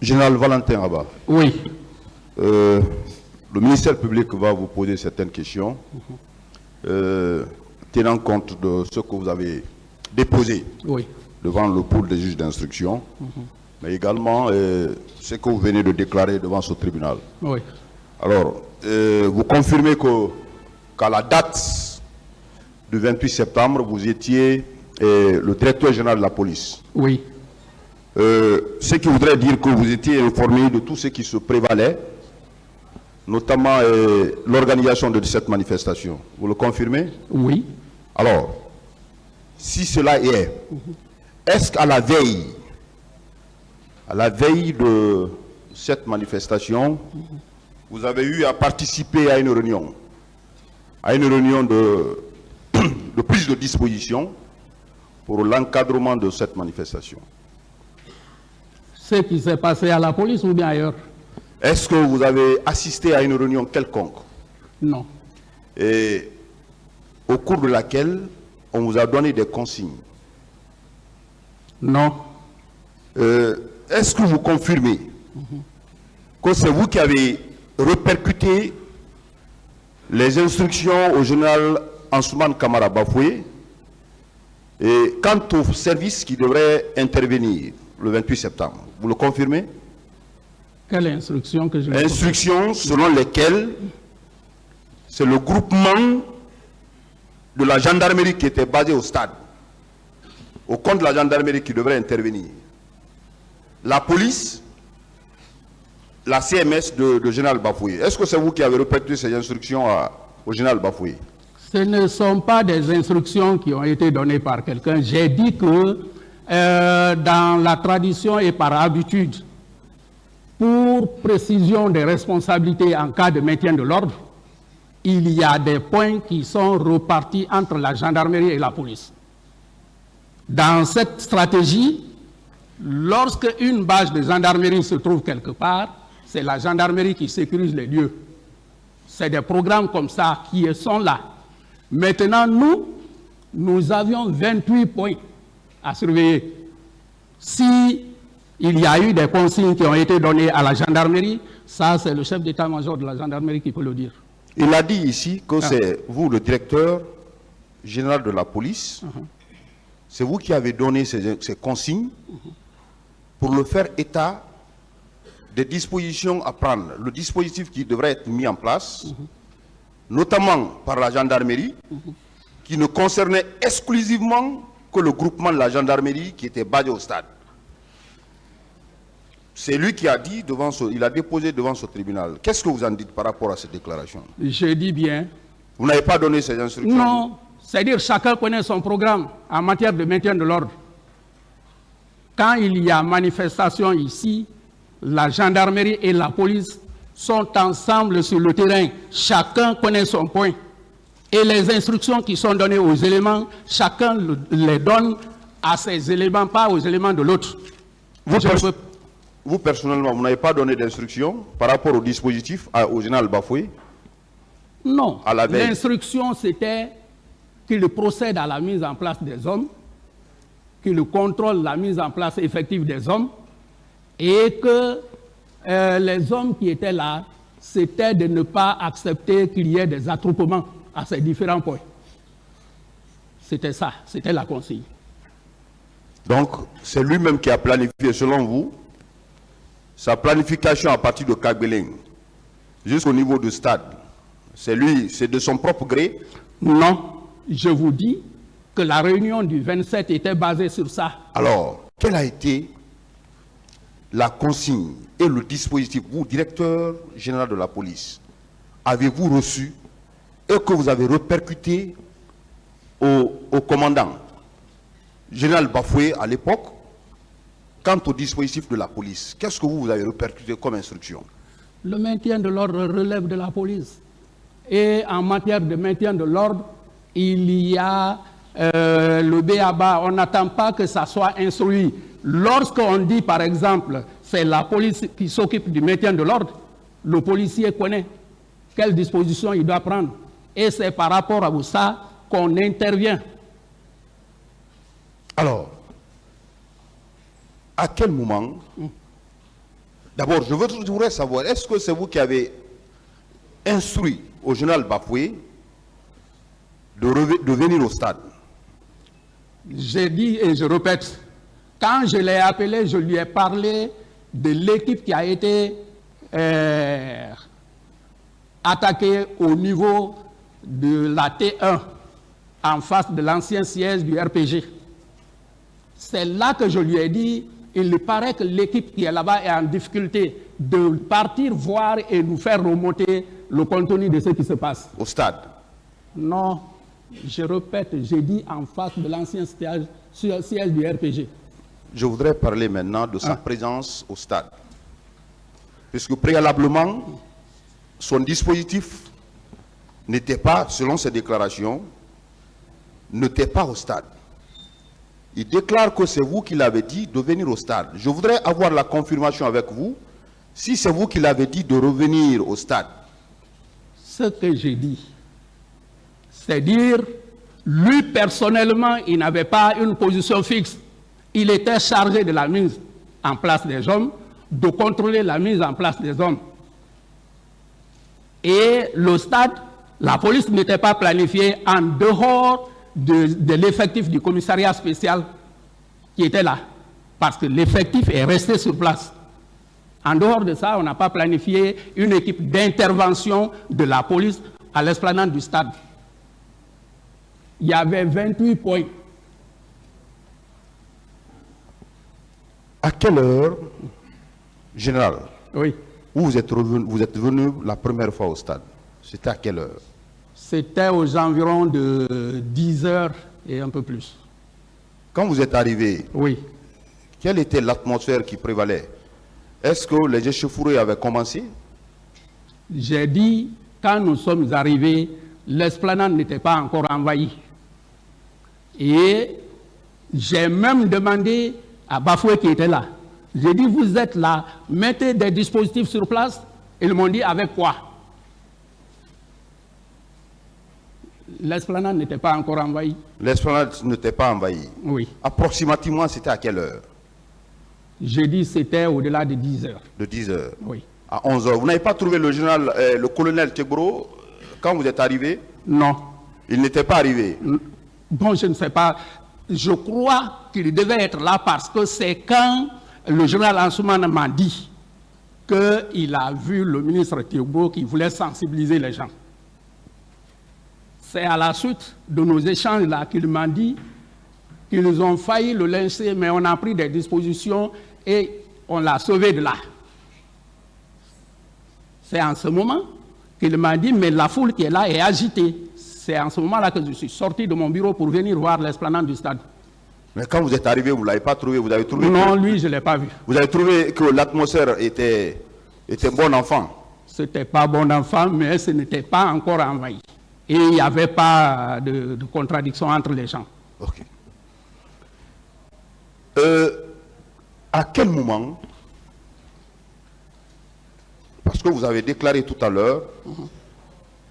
Général Valentin Abba. Oui. Le ministère public va vous poser certaines questions, tenant compte de ce que vous avez déposé devant le pôle des juges d'instruction, mais également ce que vous venez de déclarer devant ce tribunal. Oui. Alors, vous confirmez qu'à la date du 28 septembre, vous étiez le directeur général de la police. Oui. Ce qui voudrait dire que vous étiez informé de tout ce qui se prévalait, notamment l'organisation de cette manifestation. Vous le confirmez? Oui. Alors, si cela est, est-ce qu'à la veille de cette manifestation, vous avez eu à participer à une réunion de prise de disposition pour l'encadrement de cette manifestation? Ce qui s'est passé à la police ou bien ailleurs? Est-ce que vous avez assisté à une réunion quelconque? Non. Et au cours de laquelle on vous a donné des consignes? Non. Est-ce que vous confirmez que c'est vous qui avez répercuté les instructions au général Ansoumane Kamara Bafoué et quant au service qui devrait intervenir le 28 septembre? Vous le confirmez? Quelle instruction que je... Instructions selon lesquelles c'est le groupement de la gendarmerie qui était basé au stade, au compte de la gendarmerie qui devrait intervenir. La police, la CMS de général Bafoué. Est-ce que c'est vous qui avez répercuté ces instructions au général Bafoué? Ce ne sont pas des instructions qui ont été données par quelqu'un. J'ai dit que dans la tradition et par habitude, pour précision des responsabilités en cas de maintien de l'ordre, il y a des points qui sont repartis entre la gendarmerie et la police. Dans cette stratégie, lorsque une base de gendarmerie se trouve quelque part, c'est la gendarmerie qui sécurise les lieux. C'est des programmes comme ça qui sont là. Maintenant, nous avions 28 points à surveiller. Si il y a eu des consignes qui ont été données à la gendarmerie, ça c'est le chef d'état-major de la gendarmerie qui peut le dire. Il a dit ici que c'est vous, le directeur général de la police, c'est vous qui avez donné ces consignes pour le faire état des dispositions à prendre, le dispositif qui devrait être mis en place, notamment par la gendarmerie, qui ne concernait exclusivement que le groupement de la gendarmerie qui était basé au stade. C'est lui qui a dit il a déposé devant ce tribunal. Qu'est-ce que vous en dites par rapport à cette déclaration? Je dis bien. Vous n'avez pas donné ces instructions? Non, c'est-à-dire chacun connaît son programme en matière de maintien de l'ordre. Quand il y a manifestation ici, la gendarmerie et la police sont ensemble sur le terrain. Chacun connaît son point. Et les instructions qui sont données aux éléments, chacun les donne à ses éléments, pas aux éléments de l'autre. Vous, personnellement, vous n'avez pas donné d'instructions par rapport au dispositif au général Bafoué? Non. L'instruction, c'était qu'il procède à la mise en place des hommes, qu'il contrôle la mise en place effective des hommes, et que les hommes qui étaient là, c'était de ne pas accepter qu'il y ait des attroupements à ces différents points. C'était ça, c'était la consigne. Donc, c'est lui-même qui a planifié, selon vous, sa planification à partir de Kagbeleng jusqu'au niveau du stade. C'est lui, c'est de son propre gré? Non, je vous dis que la réunion du 27 était basée sur ça. Alors, quelle a été la consigne et le dispositif, vous, directeur général de la police, avez-vous reçu et que vous avez répercuté au commandant général Bafoué à l'époque? Quant au dispositif de la police, qu'est-ce que vous avez répercuté comme instruction? Le maintien de l'ordre relève de la police. Et en matière de maintien de l'ordre, il y a le b.a.-ba. On n'attend pas que ça soit instruit. Lorsqu'on dit, par exemple, c'est la police qui s'occupe du maintien de l'ordre, le policier connaît quelles dispositions il doit prendre. Et c'est par rapport à ça qu'on intervient. Alors, à quel moment D'abord, je voudrais savoir, est-ce que c'est vous qui avez instruit au général Bafoué de venir au stade? J'ai dit et je répète, quand je l'ai appelé, je lui ai parlé de l'équipe qui a été attaquée au niveau de la T1, en face de l'ancien siège du RPG. C'est là que je lui ai dit, il paraît que l'équipe qui est là-bas est en difficulté de partir voir et nous faire remonter le contenu de ce qui se passe. Au stade? Non, je répète, j'ai dit en face de l'ancien siège du RPG. Je voudrais parler maintenant de sa présence au stade. Puisque préalablement, son dispositif n'était pas, selon ses déclarations, n'était pas au stade. Il déclare que c'est vous qui l'avez dit de venir au stade. Je voudrais avoir la confirmation avec vous, si c'est vous qui l'avez dit de revenir au stade. Ce que j'ai dit, c'est dire, lui personnellement, il n'avait pas une position fixe. Il était chargé de la mise en place des hommes, de contrôler la mise en place des hommes. Et le stade, la police n'était pas planifiée en dehors de l'effectif du commissariat spécial qui était là, parce que l'effectif est resté sur place. En dehors de ça, on n'a pas planifié une équipe d'intervention de la police à l'esplanade du stade. Il y avait 28 points. À quelle heure, général, Oui. vous êtes venu la première fois au stade? C'était à quelle heure? C'était aux environs de 10 heures et un peu plus. Quand vous êtes arrivé, Oui. quelle était l'atmosphère qui prévalait? Est-ce que les échauffourées avaient commencé? J'ai dit, quand nous sommes arrivés, l'esplanade n'était pas encore envahie. Et j'ai même demandé à Bafoué qui était là. J'ai dit, vous êtes là, mettez des dispositifs sur place. Ils m'ont dit, avec quoi? L'esplanade n'était pas encore envahie. L'esplanade n'était pas envahie. Oui. Approximativement, c'était à quelle heure? J'ai dit, c'était au-delà de 10 heures. De 10 heures. Oui. À 11 heures. Vous n'avez pas trouvé le général, le colonel Tchegbro, quand vous êtes arrivé? Non. Il n'était pas arrivé. Bon, je ne sais pas. Je crois qu'il devait être là parce que c'est quand le général Ansoumana m'a dit qu'il a vu le ministre Théobo qui voulait sensibiliser les gens. C'est à la suite de nos échanges là qu'il m'a dit qu'ils ont failli le lyncher, mais on a pris des dispositions et on l'a sauvé de là. C'est en ce moment qu'il m'a dit, mais la foule qui est là est agitée. C'est en ce moment-là que je suis sorti de mon bureau pour venir voir l'esplanade du stade. Mais quand vous êtes arrivé, vous ne l'avez pas trouvé, vous avez trouvé... Non, lui, je ne l'ai pas vu. Vous avez trouvé que l'atmosphère était bon enfant? Ce n'était pas bon enfant, mais ce n'était pas encore envahi. Et il n'y avait pas de contradiction entre les gens. Ok. À quel moment, parce que vous avez déclaré tout à l'heure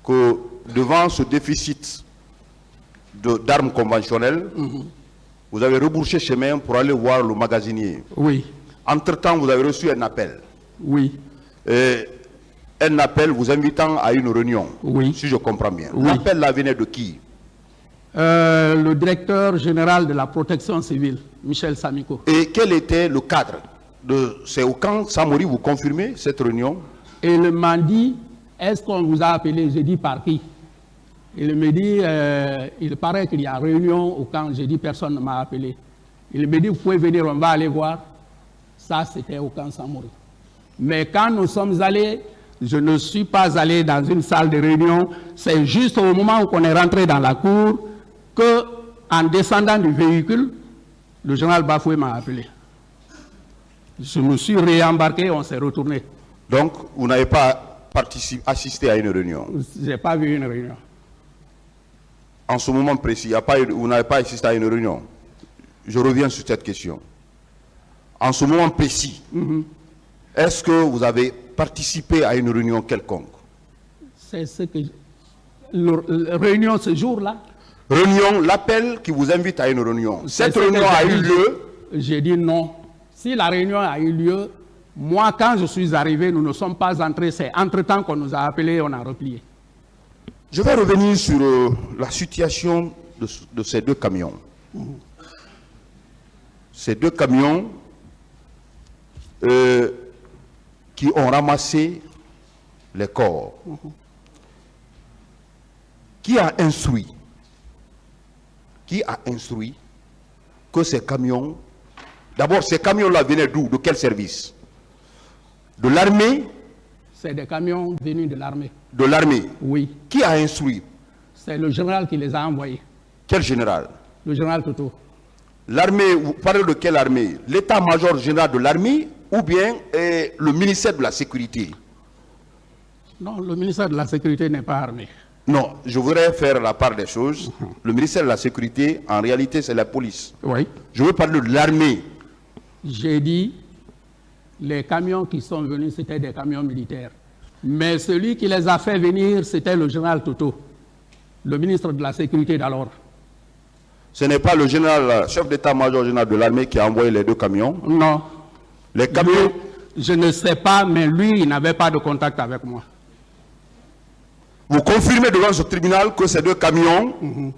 que devant ce déficit d'armes conventionnelles, vous avez rebrouché chemin pour aller voir le magasinier. Oui. Entre-temps, vous avez reçu un appel. Oui. Un appel vous invitant à une réunion, Oui. si je comprends bien. Oui. L'appel là venait de qui? Le directeur général de la protection civile, Michel Samiko. Et quel était le cadre? C'est au camp Samori, vous confirmez cette réunion? Et il m'a dit, est-ce qu'on vous a appelé? J'ai dit, par qui? Il me dit, il paraît qu'il y a réunion au camp. J'ai dit, personne ne m'a appelé. Il me dit, vous pouvez venir, on va aller voir. Ça, c'était au camp Samori. Mais quand nous sommes allés, je ne suis pas allé dans une salle de réunion. C'est juste au moment où on est rentré dans la cour que, en descendant du véhicule, le général Bafoué m'a appelé. Je me suis réembarqué, on s'est retourné. Donc, vous n'avez pas assisté à une réunion? Je n'ai pas vu une réunion. En ce moment précis, vous n'avez pas assisté à une réunion? Je reviens sur cette question. En ce moment précis, est-ce que vous avez participé à une réunion quelconque? C'est ce que... La réunion ce jour-là? Réunion, l'appel qui vous invite à une réunion. Cette C'est ce réunion que a j'ai eu dit. lieu? J'ai dit non. Si la réunion a eu lieu, Moi, quand je suis arrivé, nous ne sommes pas entrés. C'est entre-temps qu'on nous a appelés et on a replié. Je vais revenir sur la situation de ces deux camions. Ces deux camions qui ont ramassé les corps. Qui a instruit que ces camions... D'abord, ces camions-là venaient d'où? De quel service? De l'armée? C'est des camions venus de l'armée. De l'armée? Oui. Qui a instruit? C'est le général qui les a envoyés. Quel général? Le général Toto. L'armée, vous parlez de quelle armée? L'état-major général de l'armée ou bien le ministère de la Sécurité? Non, le ministère de la Sécurité n'est pas armé. Non, je voudrais faire la part des choses. Le ministère de la Sécurité, en réalité, c'est la police. Oui. Je veux parler de l'armée. J'ai dit, les camions qui sont venus, c'était des camions militaires. Mais celui qui les a fait venir, c'était le général Toto, le ministre de la Sécurité d'alors. Ce n'est pas le général, chef d'état-major général de l'armée qui a envoyé les deux camions? Non. Les camions... Je ne sais pas, mais lui, il n'avait pas de contact avec moi. Vous confirmez devant ce tribunal que ces deux camions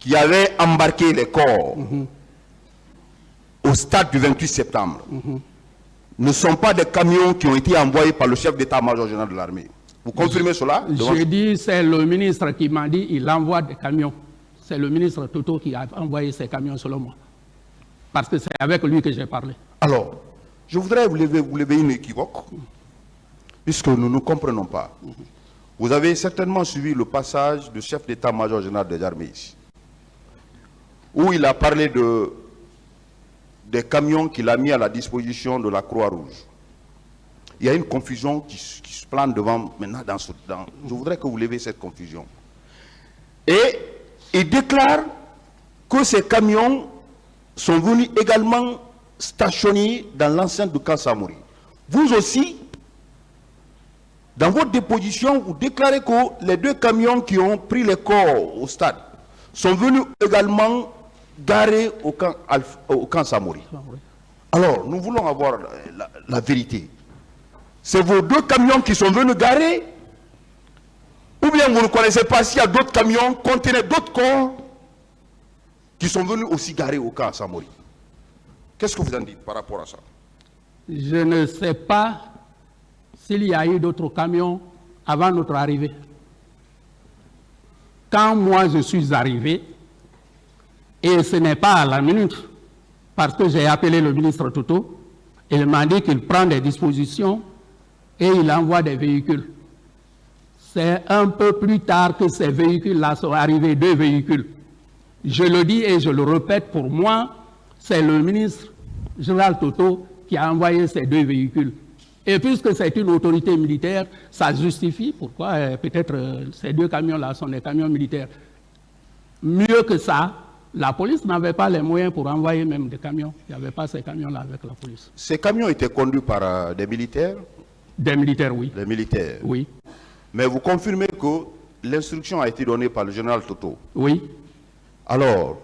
qui avaient embarqué les corps au stade du 28 septembre ne sont pas des camions qui ont été envoyés par le chef d'état-major général de l'armée? Vous confirmez cela? J'ai dit, c'est le ministre qui m'a dit il envoie des camions. C'est le ministre Toto qui a envoyé ces camions selon moi. Parce que c'est avec lui que j'ai parlé. Alors, je voudrais vous lever une équivoque, puisque nous ne comprenons pas. Vous avez certainement suivi le passage du chef d'état-major général des armées ici, où il a parlé des camions qu'il a mis à la disposition de la Croix-Rouge. Il y a une confusion qui se plane devant maintenant je voudrais que vous levez cette confusion. Et il déclare que ces camions sont venus également stationner dans l'enceinte de Camp Samori. Vous aussi, dans votre déposition, vous déclarez que les deux camions qui ont pris les corps au stade sont venus également garer au camp Samori. Alors, nous voulons avoir la vérité. C'est vos deux camions qui sont venus garer? Ou bien vous ne connaissez pas s'il y a d'autres camions contenant d'autres corps qui sont venus aussi garer au camp Samori? Qu'est-ce que vous en dites par rapport à ça? Je ne sais pas s'il y a eu d'autres camions avant notre arrivée. Quand moi je suis arrivé, et ce n'est pas à la minute, parce que j'ai appelé le ministre Toto, il m'a dit qu'il prend des dispositions et il envoie des véhicules. C'est un peu plus tard que ces véhicules-là sont arrivés, deux véhicules. Je le dis et je le répète, pour moi, c'est le ministre général Toto qui a envoyé ces deux véhicules. Et puisque c'est une autorité militaire, ça justifie pourquoi peut-être ces deux camions-là sont des camions militaires. Mieux que ça, la police n'avait pas les moyens pour envoyer même des camions. Il n'y avait pas ces camions-là avec la police. Ces camions étaient conduits par des militaires? Des militaires, oui. Des militaires? Oui. Mais vous confirmez que l'instruction a été donnée par le général Toto? Oui. Alors,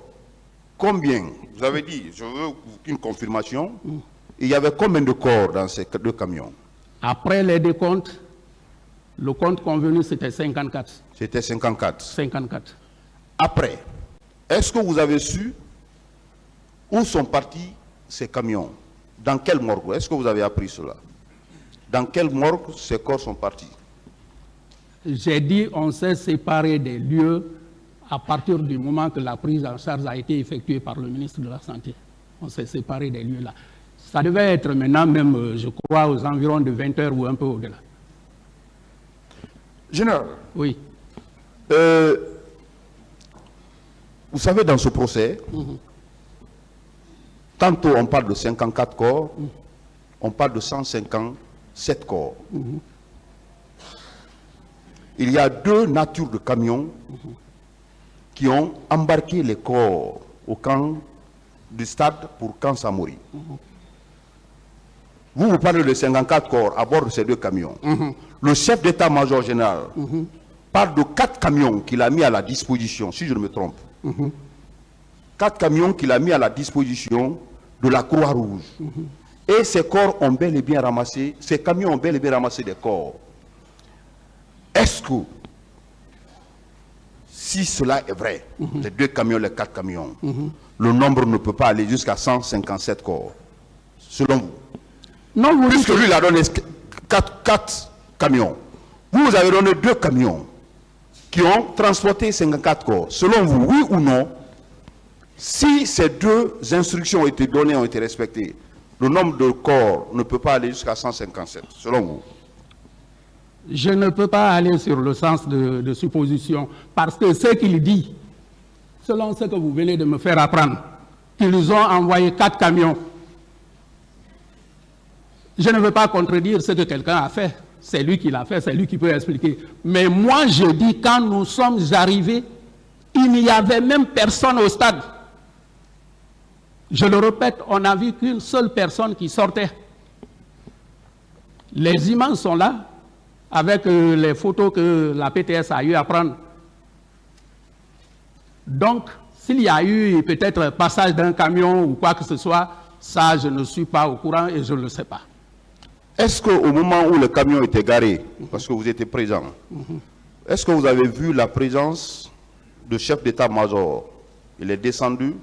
combien, vous avez dit, je veux une confirmation, il y avait combien de corps dans ces deux camions? Après les décomptes, le compte convenu c'était 54. C'était 54? 54. Après, est-ce que vous avez su où sont partis ces camions? Dans quelle morgue? Est-ce que vous avez appris cela? Dans quelle morgue ces corps sont partis? J'ai dit on s'est séparé des lieux à partir du moment que la prise en charge a été effectuée par le ministre de la Santé. On s'est séparé des lieux là. Ça devait être maintenant même, je crois, aux environs de 20 heures ou un peu au-delà. Général. Oui. Vous savez, dans ce procès, tantôt on parle de 54 corps, on parle de 157 corps. Il y a deux natures de camions qui ont embarqué les corps au camp du stade pour Camp Samori. Vous parlez de 54 corps à bord de ces deux camions. Le chef d'état-major général parle de 4 camions qu'il a mis à la disposition, si je ne me trompe. 4 camions qu'il a mis à la disposition de la Croix-Rouge. Et ces corps ont bel et bien ramassé, ces camions ont bel et bien ramassé des corps. Est-ce que, si cela est vrai, les 2 camions, les 4 camions, le nombre ne peut pas aller jusqu'à 157 corps, selon vous? Non, vous Puisque lui, il a donné 4 camions. Vous avez donné 2 camions qui ont transporté 54 corps. Selon vous, oui ou non, si ces 2 instructions ont été données, ont été respectées, le nombre de corps ne peut pas aller jusqu'à 157, selon vous? Je ne peux pas aller sur le sens de supposition, parce que ce qu'il dit, selon ce que vous venez de me faire apprendre, qu'ils ont envoyé 4 camions. Je ne veux pas contredire ce que quelqu'un a fait. C'est lui qui l'a fait, c'est lui qui peut expliquer. Mais moi, je dis, quand nous sommes arrivés, il n'y avait même personne au stade. Je le répète, on n'a vu qu'une seule personne qui sortait. Les images sont là, avec les photos que la PTS a eu à prendre. Donc, s'il y a eu peut-être passage d'un camion ou quoi que ce soit, ça, je ne suis pas au courant et je ne le sais pas. Est-ce qu'au moment où le camion était garé, parce que vous étiez présent, est-ce que vous avez vu la présence du chef d'état-major? Il est descendu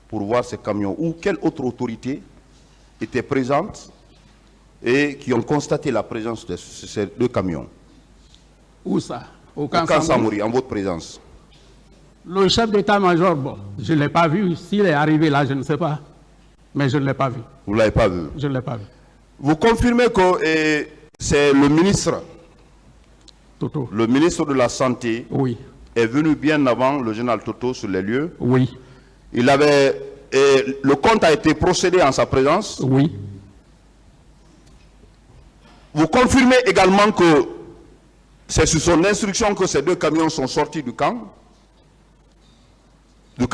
pour voir ces camions, ou quelle autre autorité était présente et qui ont constaté la présence de ces 2 camions? Où ça? Au camp Samori, en votre présence. Le chef d'état-major, bon, je ne l'ai pas vu. S'il est arrivé là, je ne sais pas. Mais je ne l'ai pas vu. Vous ne l'avez pas vu? Je ne l'ai pas vu. Vous confirmez que c'est le ministre, Toto. Le ministre de la Santé, Oui. est venu bien avant le général Toto sur les lieux. Oui. Il avait, le compte a été procédé en sa présence. Oui. Vous confirmez également que c'est sous son instruction que ces 2 camions sont sortis du camp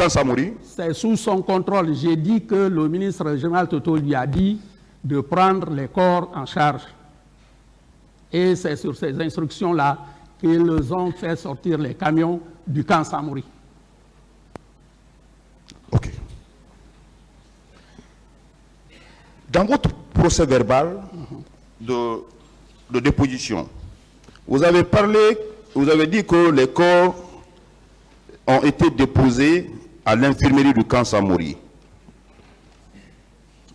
Samori? C'est sous son contrôle. J'ai dit que le ministre général Toto lui a dit de prendre les corps en charge. Et c'est sur ces instructions-là qu'ils ont fait sortir les camions du camp Samori. Ok. Dans votre procès verbal de déposition, vous avez dit que les corps ont été déposés à l'infirmerie du camp Samori.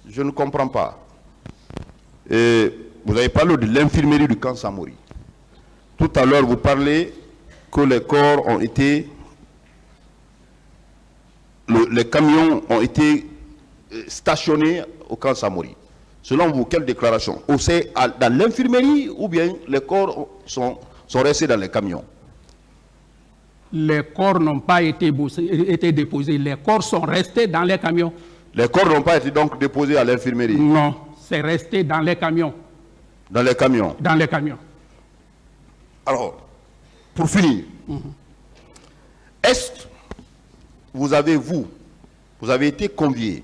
Je ne comprends pas. Vous avez parlé de l'infirmerie du camp Samori. Tout à l'heure, vous parlez que les corps ont été... les camions ont été stationnés au camp Samori. Selon vous, quelle déclaration? Ou c'est dans l'infirmerie ou bien les corps sont restés dans les camions? Les corps n'ont pas été déposés. Les corps sont restés dans les camions. Les corps n'ont pas été donc déposés à l'infirmerie? Non, c'est resté dans les camions. Dans les camions? Dans les camions. Alors, pour finir, est-ce que vous avez été convié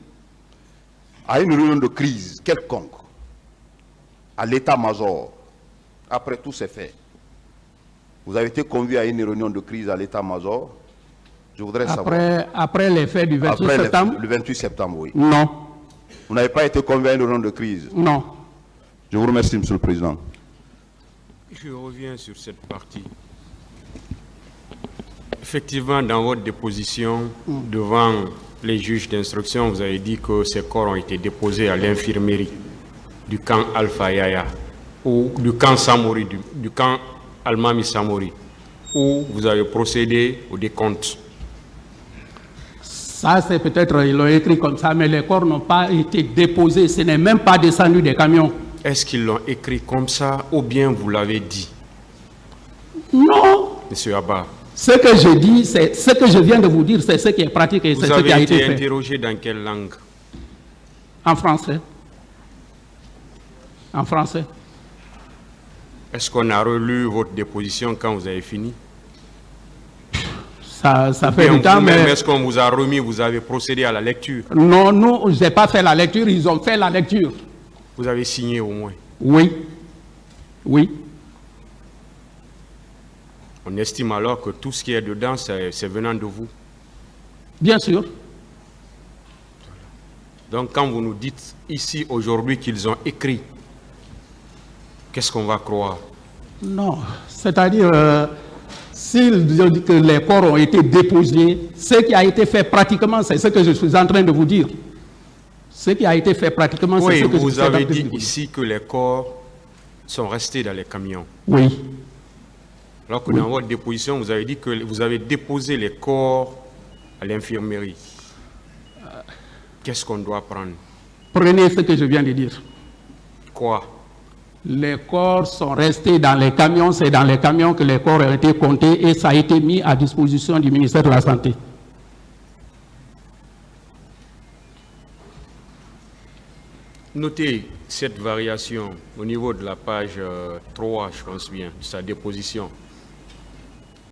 à une réunion de crise quelconque à l'état-major après tous ces faits? Vous avez été convié à une réunion de crise à l'état-major? Je voudrais savoir. Après les faits du 28 septembre? Le 28 septembre, oui. Non. Vous n'avez pas été convié à une réunion de crise? Non. Je vous remercie, Monsieur le Président. Je reviens sur cette partie. Effectivement, dans votre déposition devant les juges d'instruction, vous avez dit que ces corps ont été déposés à l'infirmerie du camp Alpha Yaya ou du camp Samori, du camp Almami Samori, où vous avez procédé au décompte. Ça, c'est peut-être, ils l'ont écrit comme ça, mais les corps n'ont pas été déposés. Ce n'est même pas descendu des camions. Est-ce qu'ils l'ont écrit comme ça ou bien vous l'avez dit? Non. Monsieur Abba. Ce que je dis, c'est ce que je viens de vous dire, c'est ce qui est pratique et c'est ce qui a été fait. Vous avez été interrogé dans quelle langue? En français. En français. Est-ce qu'on a relu votre déposition quand vous avez fini? Ça fait du temps, mais... Est-ce qu'on vous a remis, vous avez procédé à la lecture? Non, nous, je n'ai pas fait la lecture, ils ont fait la lecture. Vous avez signé au moins? Oui. Oui. On estime alors que tout ce qui est dedans, c'est venant de vous? Bien sûr. Donc quand vous nous dites ici aujourd'hui qu'ils ont écrit, qu'est-ce qu'on va croire? Non, c'est-à-dire, s'ils disent que les corps ont été déposés, ce qui a été fait pratiquement, c'est ce que je suis en train de vous dire. Ce qui a été fait pratiquement, c'est Oui, ce que je vous suis en train avez de dit vous dire. ici que les corps sont restés dans les camions. Oui, Alors que dans votre déposition, vous avez dit que vous avez déposé les corps à l'infirmerie. Qu'est-ce qu'on doit prendre? prenez ce que je viens de dire. Quoi? Les corps sont restés dans les camions, c'est dans les camions que les corps ont été comptés et ça a été mis à disposition du ministère de la Santé. Notez cette variation au niveau de la page 3, je pense bien, de sa déposition.